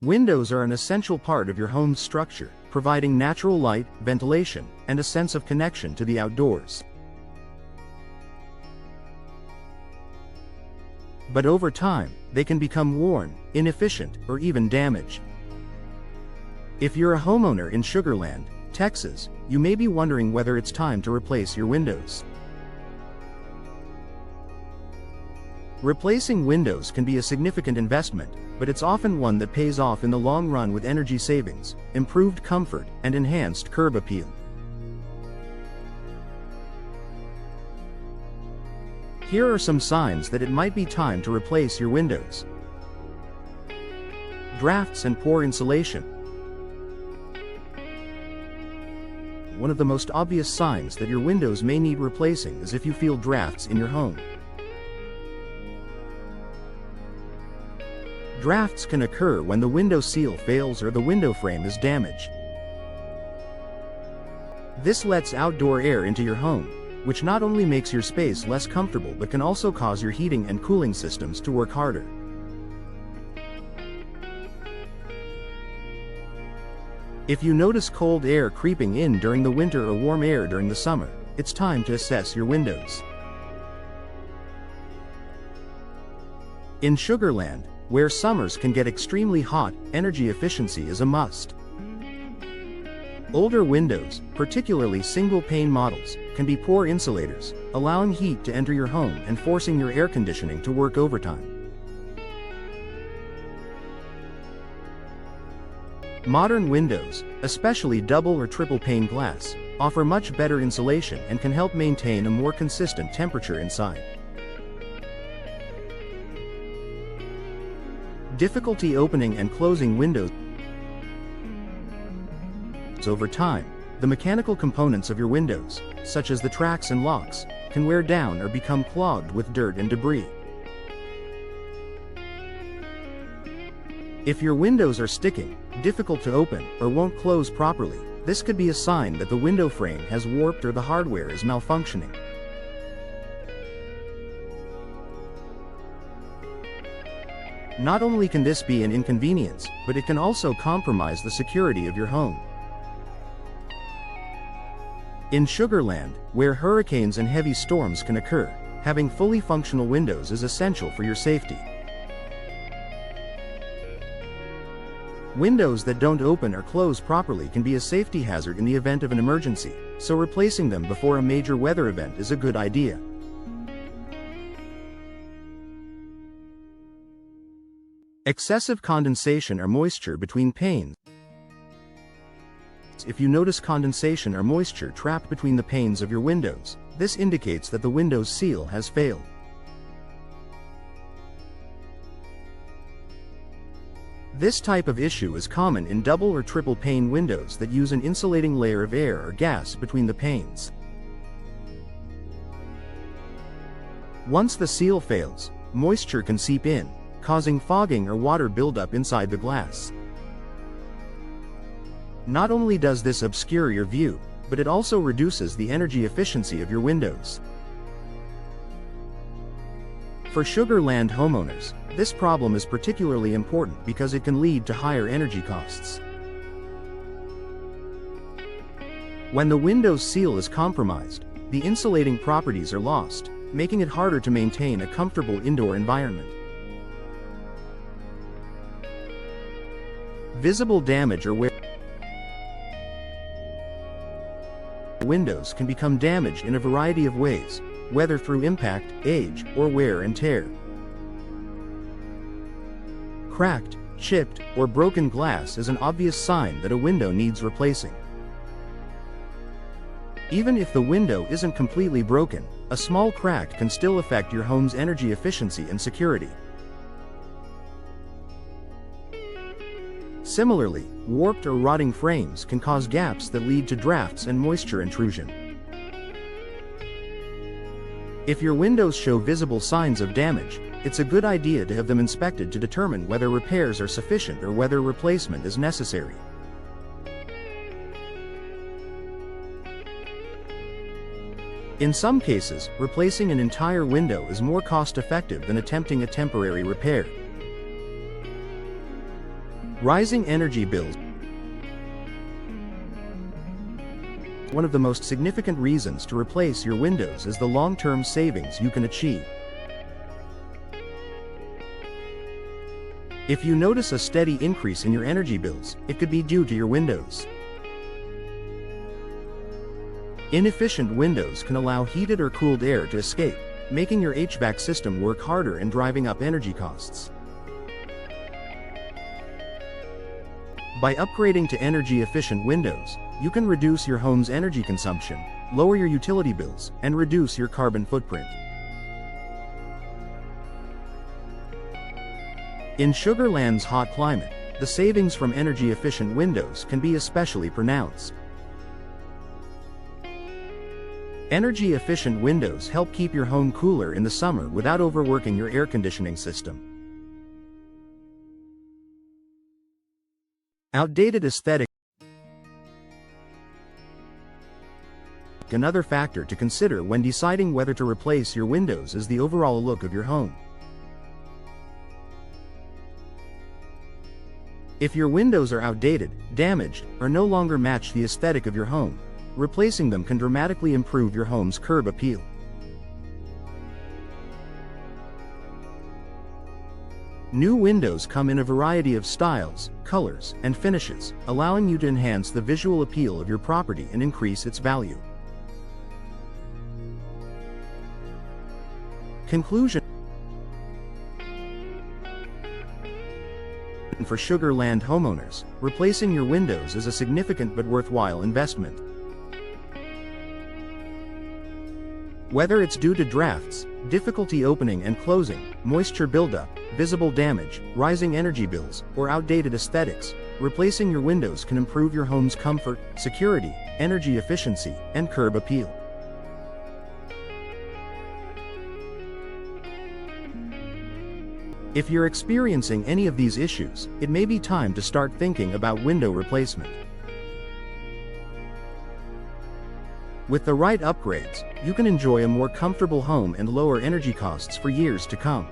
Windows are an essential part of your home's structure, providing natural light, ventilation, and a sense of connection to the outdoors. But over time, they can become worn, inefficient, or even damaged. If you're a homeowner in Sugar Land, Texas, you may be wondering whether it's time to replace your windows. Replacing windows can be a significant investment, but it's often one that pays off in the long run with energy savings, improved comfort, and enhanced curb appeal. Here are some signs that it might be time to replace your windows. Drafts and poor insulation. One of the most obvious signs that your windows may need replacing is if you feel drafts in your home. Drafts can occur when the window seal fails or the window frame is damaged. This lets outdoor air into your home, which not only makes your space less comfortable but can also cause your heating and cooling systems to work harder. If you notice cold air creeping in during the winter or warm air during the summer, it's time to assess your windows. In Sugar Land, where summers can get extremely hot, energy efficiency is a must. Older windows, particularly single-pane models, can be poor insulators, allowing heat to enter your home and forcing your air conditioning to work overtime. Modern windows, especially double or triple pane glass, offer much better insulation and can help maintain a more consistent temperature inside. Difficulty opening and closing windows. Over time, the mechanical components of your windows, such as the tracks and locks, can wear down or become clogged with dirt and debris. If your windows are sticking, difficult to open, or won't close properly, this could be a sign that the window frame has warped or the hardware is malfunctioning. Not only can this be an inconvenience, but it can also compromise the security of your home. In Sugar Land, where hurricanes and heavy storms can occur, having fully functional windows is essential for your safety. Windows that don't open or close properly can be a safety hazard in the event of an emergency, so replacing them before a major weather event is a good idea. Excessive condensation or moisture between panes. If you notice condensation or moisture trapped between the panes of your windows, this indicates that the window's seal has failed. This type of issue is common in double or triple pane windows that use an insulating layer of air or gas between the panes. Once the seal fails, moisture can seep in, causing fogging or water buildup inside the glass. Not only does this obscure your view, but it also reduces the energy efficiency of your windows. For Sugar Land homeowners, this problem is particularly important because it can lead to higher energy costs. When the window's seal is compromised, the insulating properties are lost, making it harder to maintain a comfortable indoor environment. Visible damage or wear. Windows can become damaged in a variety of ways, whether through impact, age, or wear and tear. Cracked, chipped, or broken glass is an obvious sign that a window needs replacing. Even if the window isn't completely broken, a small crack can still affect your home's energy efficiency and security. Similarly, warped or rotting frames can cause gaps that lead to drafts and moisture intrusion. If your windows show visible signs of damage, it's a good idea to have them inspected to determine whether repairs are sufficient or whether replacement is necessary. In some cases, replacing an entire window is more cost-effective than attempting a temporary repair. Rising energy bills. One of the most significant reasons to replace your windows is the long-term savings you can achieve. If you notice a steady increase in your energy bills, it could be due to your windows. Inefficient windows can allow heated or cooled air to escape, making your HVAC system work harder and driving up energy costs. By upgrading to energy-efficient windows, you can reduce your home's energy consumption, lower your utility bills, and reduce your carbon footprint. In Sugar Land's hot climate, the savings from energy-efficient windows can be especially pronounced. Energy-efficient windows help keep your home cooler in the summer without overworking your air conditioning system. Outdated aesthetic. Another factor to consider when deciding whether to replace your windows is the overall look of your home. If your windows are outdated, damaged, or no longer match the aesthetic of your home, replacing them can dramatically improve your home's curb appeal. New windows come in a variety of styles, colors, and finishes, allowing you to enhance the visual appeal of your property and increase its value. Conclusion. For Sugar Land homeowners, replacing your windows is a significant but worthwhile investment. Whether it's due to drafts, difficulty opening and closing, moisture buildup, visible damage, rising energy bills, or outdated aesthetics, replacing your windows can improve your home's comfort, security, energy efficiency, and curb appeal. If you're experiencing any of these issues, it may be time to start thinking about window replacement. With the right upgrades, you can enjoy a more comfortable home and lower energy costs for years to come.